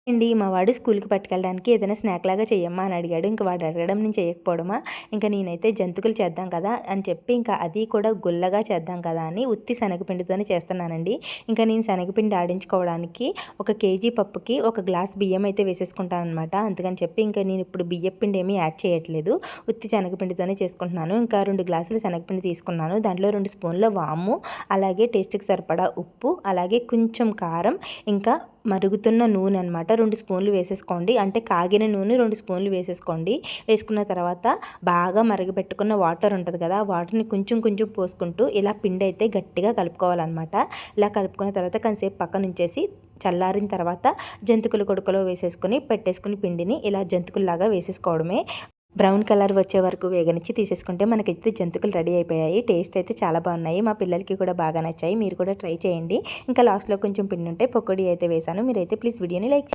అండి మా వాడు స్కూల్‌కి పట్టుకెళ్ళడానికి ఏదైనా స్నాక్ లాగా చెయ్యమ్మా అని అడిగాడు. ఇంక వాడు అడగడం నేను చేయకపోవడమా, ఇంక నేనైతే జంతికలు చేద్దాం కదా అని చెప్పి ఇంకా అది కూడా గుల్లగా చేద్దాం కదా అని ఉత్తి శనగపిండితోనే చేస్తున్నానండి. ఇంకా నేను శనగపిండి ఆడించుకోవడానికి 1 కేజీ పప్పుకి 1 గ్లాస్ బియ్యం అయితే వేసేసుకుంటాననమాట. అందుకని చెప్పి ఇంకా నేను ఇప్పుడు బియ్యపు పిండి ఏమీ యాడ్ చేయట్లేదు. ఉత్తి శనగపిండితోనే చేసుకుంటున్నాను. ఇంకా 2 గ్లాసులు శనగపిండి తీసుకున్నాను. దాంట్లో 2 స్పూన్ల వాము, అలాగే టేస్ట్‌కి సరిపడా ఉప్పు, అలాగే కొంచెం కారం, ఇంకా మరుగుతున్న నూనె అనమాట 2 స్పూన్లు వేసేసుకోండి. అంటే కాగిన నూనె 2 స్పూన్లు వేసేసుకోండి. వేసుకున్న తర్వాత బాగా మరగబెట్టుకున్న వాటర్ ఉంటుంది కదా, ఆ వాటర్ని కొంచెం కొంచెం పోసుకుంటూ ఇలా పిండి అయితే గట్టిగా కలుపుకోవాలన్నమాట. ఇలా కలుపుకున్న తర్వాత కొంతసేపు పక్కన ఉంచేసి చల్లారిన తర్వాత జంతికలు కొడుకలో వేసేసుకొని పెట్టేసుకుని పిండిని ఇలా జంతికల్లాగా వేసేసుకోవడమే. బ్రౌన్ కలర్ వచ్చే వరకు వేగనిచ్చి తీసేసుకుంటే మనకైతే జంతికలు రెడీ అయిపోయాయి. టేస్ట్ అయితే చాలా బాగున్నాయి. మా పిల్లలకి కూడా బాగా నచ్చాయి. మీరు కూడా ట్రై చేయండి. ఇంకా లాస్ట్‌లో కొంచెం పిండి ఉంటే పకోడీ అయితే వేశాను. మీరైతే ప్లీజ్ వీడియోని లైక్